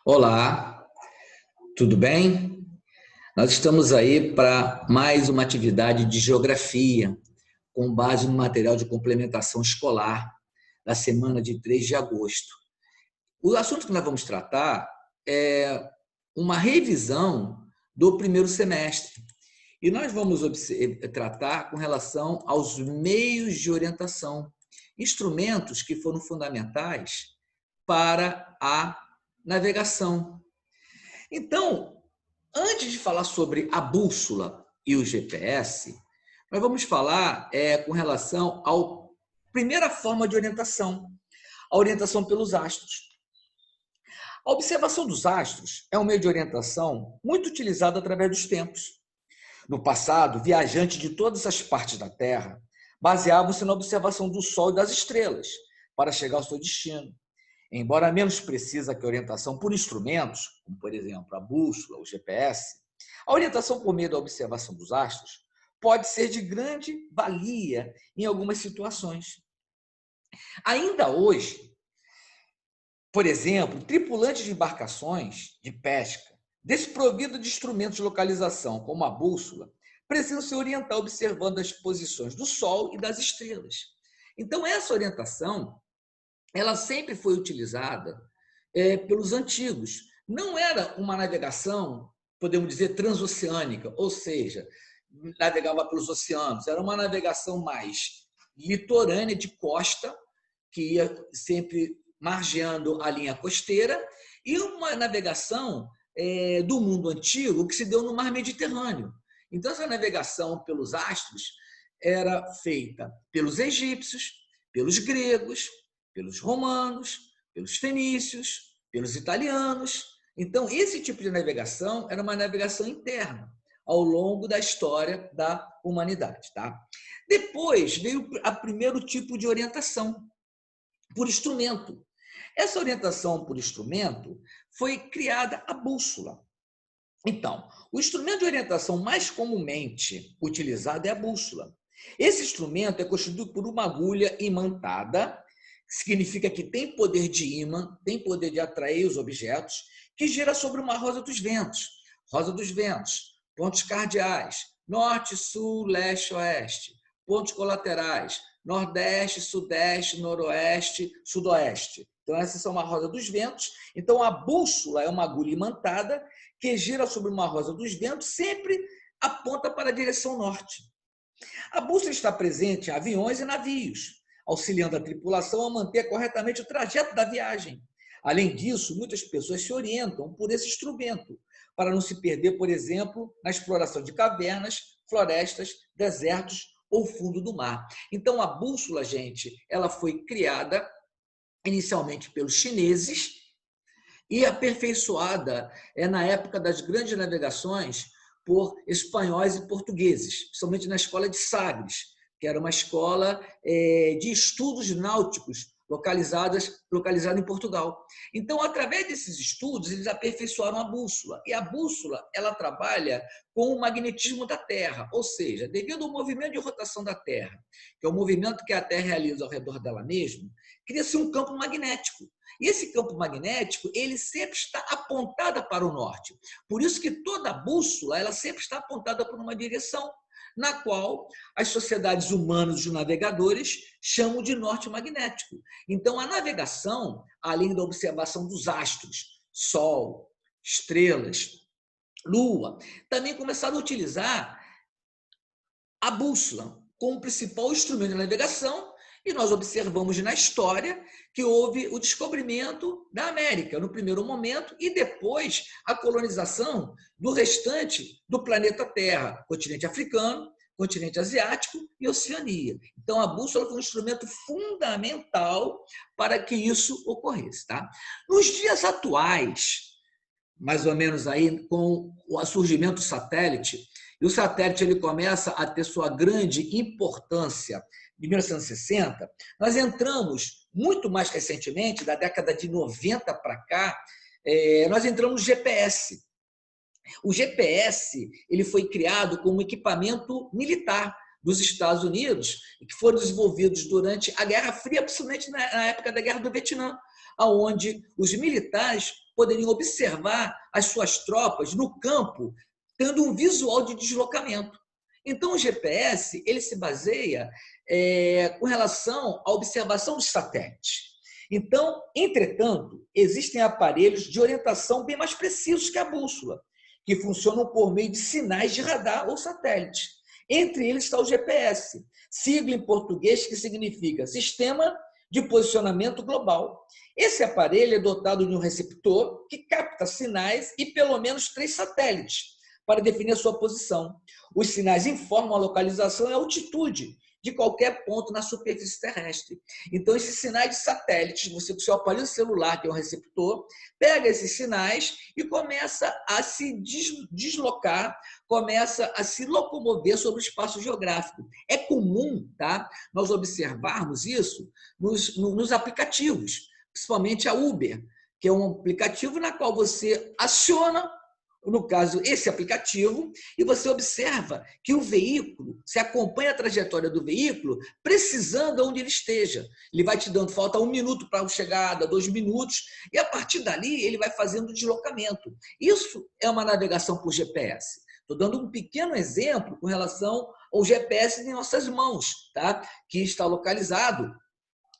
Olá, tudo bem? Nós estamos aí para mais uma atividade de geografia, com base no material de complementação escolar da semana de 3 de agosto. O assunto que nós vamos tratar é uma revisão do primeiro semestre. E nós vamos tratar com relação aos meios de orientação, instrumentos que foram fundamentais para a navegação. Então, antes de falar sobre a bússola e o GPS, nós vamos falar com relação à primeira forma de orientação, a orientação pelos astros. A observação dos astros é um meio de orientação muito utilizado através dos tempos. No passado, viajantes de todas as partes da Terra baseavam-se na observação do Sol e das estrelas para chegar ao seu destino. Embora menos precisa que a orientação por instrumentos, como por exemplo a bússola, o GPS, a orientação por meio da observação dos astros pode ser de grande valia em algumas situações. Ainda hoje, por exemplo, tripulantes de embarcações de pesca, desprovidos de instrumentos de localização, como a bússola, precisam se orientar observando as posições do Sol e das estrelas. Então, essa orientação ela sempre foi utilizada pelos antigos. Não era uma navegação, podemos dizer, transoceânica, ou seja, navegava pelos oceanos. Era uma navegação mais litorânea, de costa, que ia sempre margeando a linha costeira, e uma navegação do mundo antigo que se deu no mar Mediterrâneo. Então, essa navegação pelos astros era feita pelos egípcios, pelos gregos, pelos romanos, pelos fenícios, pelos italianos. Então, esse tipo de navegação era uma navegação interna ao longo da história da humanidade. Tá? Depois veio o primeiro tipo de orientação, por instrumento. Essa orientação por instrumento foi criada a bússola. Então, o instrumento de orientação mais comumente utilizado é a bússola. Esse instrumento é constituído por uma agulha imantada, significa que tem poder de ímã, tem poder de atrair os objetos, que gira sobre uma rosa dos ventos. Rosa dos ventos, pontos cardeais, norte, sul, leste, oeste, pontos colaterais, nordeste, sudeste, noroeste, sudoeste. Então, essas são uma rosa dos ventos. Então, a bússola é uma agulha imantada que gira sobre uma rosa dos ventos, sempre aponta para a direção norte. A bússola está presente em aviões e navios, auxiliando a tripulação a manter corretamente o trajeto da viagem. Além disso, muitas pessoas se orientam por esse instrumento, para não se perder, por exemplo, na exploração de cavernas, florestas, desertos ou fundo do mar. Então, a bússola, gente, ela foi criada inicialmente pelos chineses e aperfeiçoada na época das grandes navegações por espanhóis e portugueses, principalmente na escola de Sagres, que era uma escola de estudos náuticos localizada em Portugal. Então, através desses estudos, eles aperfeiçoaram a bússola. E a bússola ela trabalha com o magnetismo da Terra, ou seja, devido ao movimento de rotação da Terra, que é o movimento que a Terra realiza ao redor dela mesma, cria-se um campo magnético. E esse campo magnético, ele sempre está apontada para o norte. Por isso que toda bússola, ela sempre está apontada por uma direção, na qual as sociedades humanas, os navegadores, chamam de norte magnético. Então, a navegação, além da observação dos astros, Sol, estrelas, Lua, também começaram a utilizar a bússola como principal instrumento de navegação, e nós observamos na história que houve o descobrimento da América no primeiro momento e depois a colonização do restante do planeta Terra, continente africano, continente asiático e Oceania. Então, a bússola foi um instrumento fundamental para que isso ocorresse. Tá? Nos dias atuais, mais ou menos aí com o surgimento do satélite, e o satélite ele começa a ter sua grande importância de 1960, nós entramos muito mais recentemente, da década de 90 para cá, nós entramos no GPS. O GPS ele foi criado como equipamento militar dos Estados Unidos, que foram desenvolvidos durante a Guerra Fria, principalmente na época da Guerra do Vietnã, onde os militares poderiam observar as suas tropas no campo, tendo um visual de deslocamento. Então, o GPS ele se baseia com relação à observação dos satélites. Então, entretanto, existem aparelhos de orientação bem mais precisos que a bússola, que funcionam por meio de sinais de radar ou satélite. Entre eles está o GPS, sigla em português que significa Sistema de Posicionamento Global. Esse aparelho é dotado de um receptor que capta sinais e pelo menos 3 satélites para definir a sua posição. Os sinais informam a localização e a altitude de qualquer ponto na superfície terrestre. Então, esses sinais de satélites, você com o seu aparelho celular, que é um receptor, pega esses sinais e começa a se deslocar, começa a se locomover sobre o espaço geográfico. É comum, tá, nós observarmos isso nos aplicativos, principalmente a Uber, que é um aplicativo na qual você aciona, no caso, esse aplicativo, e você observa que o veículo, se acompanha a trajetória do veículo, precisando onde ele esteja. Ele vai te dando, falta 1 minuto para a chegada, 2 minutos, e a partir dali ele vai fazendo o deslocamento. Isso é uma navegação por GPS. Estou dando um pequeno exemplo com relação ao GPS em nossas mãos, tá? Que está localizado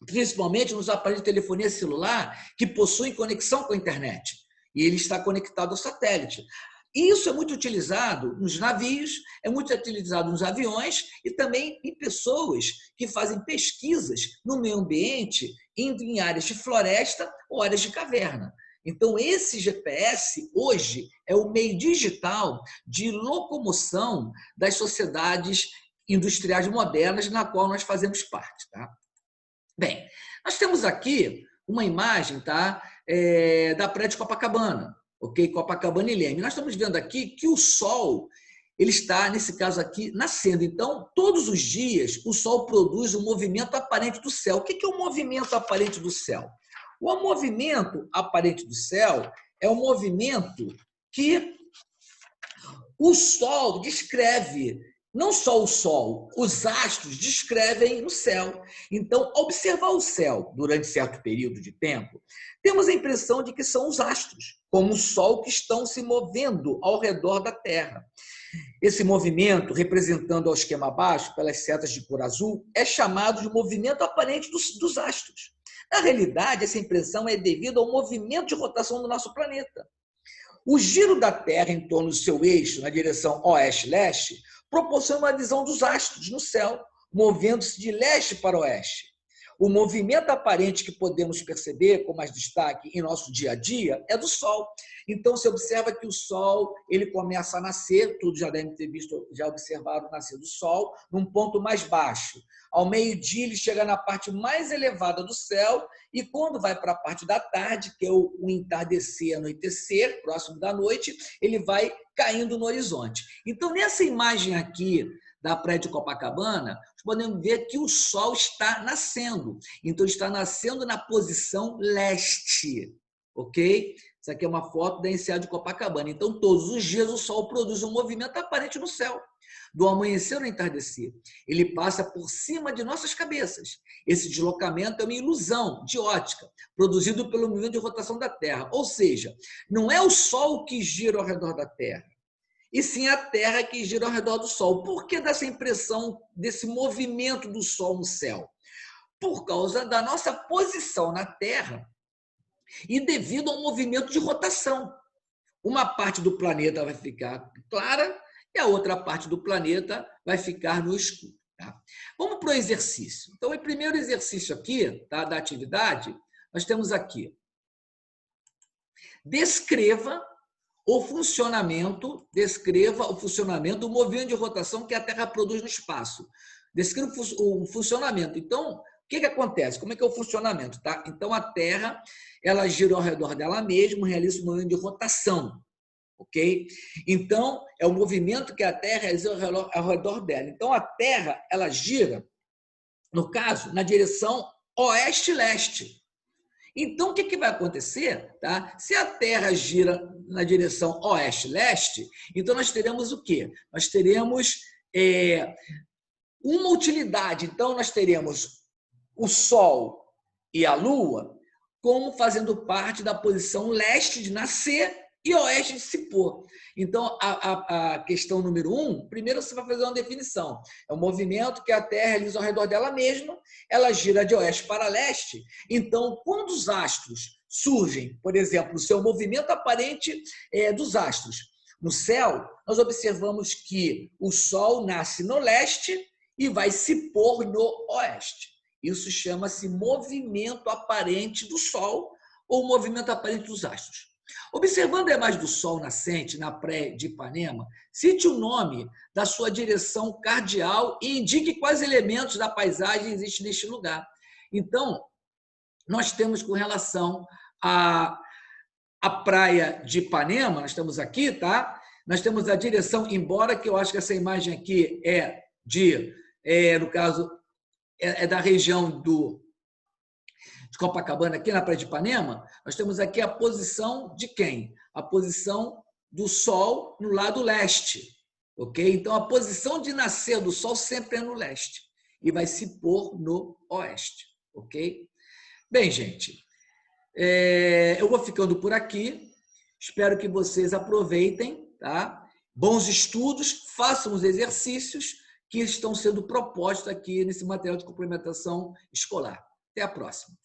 principalmente nos aparelhos de telefonia celular que possuem conexão com a internet. E ele está conectado ao satélite. E isso é muito utilizado nos navios, é muito utilizado nos aviões e também em pessoas que fazem pesquisas no meio ambiente, indo em áreas de floresta ou áreas de caverna. Então, esse GPS, hoje, é o meio digital de locomoção das sociedades industriais modernas na qual nós fazemos parte. Tá? Bem, nós temos aqui uma imagem, tá, da praia de Copacabana, ok? Copacabana e Leme. Nós estamos vendo aqui que o Sol ele está, nesse caso aqui, nascendo. Então, todos os dias, o Sol produz um movimento aparente do céu. O que é o movimento aparente do céu? O movimento aparente do céu é um movimento que o Sol descreve. Não só o Sol, os astros descrevem o céu. Então, observar o céu durante certo período de tempo, temos a impressão de que são os astros, como o Sol, que estão se movendo ao redor da Terra. Esse movimento, representando ao esquema abaixo, pelas setas de cor azul, é chamado de movimento aparente dos astros. Na realidade, essa impressão é devido ao movimento de rotação do nosso planeta. O giro da Terra em torno do seu eixo, na direção oeste-leste, proporciona uma visão dos astros no céu, movendo-se de leste para oeste. O movimento aparente que podemos perceber com mais destaque em nosso dia a dia é do Sol. Então, você observa que o Sol ele começa a nascer, todos já devem ter visto, já observaram o nascer do Sol, num ponto mais baixo. Ao meio-dia, ele chega na parte mais elevada do céu e quando vai para a parte da tarde, que é o entardecer, anoitecer, próximo da noite, ele vai caindo no horizonte. Então, nessa imagem aqui da praia de Copacabana, nós podemos ver que o Sol está nascendo. Então, está nascendo na posição leste, ok? Isso aqui é uma foto da enseada de Copacabana. Então, todos os dias o Sol produz um movimento aparente no céu, do amanhecer ao entardecer. Ele passa por cima de nossas cabeças. Esse deslocamento é uma ilusão de ótica, produzido pelo movimento de rotação da Terra. Ou seja, não é o Sol que gira ao redor da Terra, e sim a Terra que gira ao redor do Sol. Por que dessa impressão, desse movimento do Sol no céu? Por causa da nossa posição na Terra e devido ao movimento de rotação. Uma parte do planeta vai ficar clara e a outra parte do planeta vai ficar no escuro. Tá? Vamos para o exercício. Então, o primeiro exercício aqui, tá, da atividade, nós temos aqui. Descreva o funcionamento do movimento de rotação que a Terra produz no espaço. Descreva o funcionamento. Então, o que acontece? Como é que é o funcionamento? Tá? Então, a Terra ela gira ao redor dela mesma, realiza um movimento de rotação. Ok? Então, é o movimento que a Terra realiza ao redor dela. Então, a Terra ela gira, no caso, na direção oeste-leste. Então, o que vai acontecer? Tá? Se a Terra gira na direção oeste-leste, então nós teremos o quê? Nós teremos uma utilidade. Então, nós teremos o Sol e a Lua como fazendo parte da posição leste de nascer e oeste de se pôr. Então, a questão número 1, primeiro você vai fazer uma definição. É um movimento que a Terra realiza ao redor dela mesma, ela gira de oeste para leste. Então, quando os astros surgem, por exemplo, o seu movimento aparente dos astros no céu, nós observamos que o Sol nasce no leste e vai se pôr no oeste. Isso chama-se movimento aparente do Sol ou movimento aparente dos astros. Observando a imagem do Sol nascente na praia de Ipanema, cite o nome da sua direção cardial e indique quais elementos da paisagem existem neste lugar. Então, nós temos com relação à praia de Ipanema, nós estamos aqui, tá? Nós temos a direção, embora que eu acho que essa imagem aqui no caso, é da região de Copacabana, aqui na praia de Ipanema, nós temos aqui a posição de quem? A posição do Sol no lado leste, ok? Então, a posição de nascer do Sol sempre é no leste e vai se pôr no oeste, ok? Bem, gente, eu vou ficando por aqui, espero que vocês aproveitem, tá? Bons estudos, façam os exercícios que estão sendo propostos aqui nesse material de complementação escolar. Até a próxima.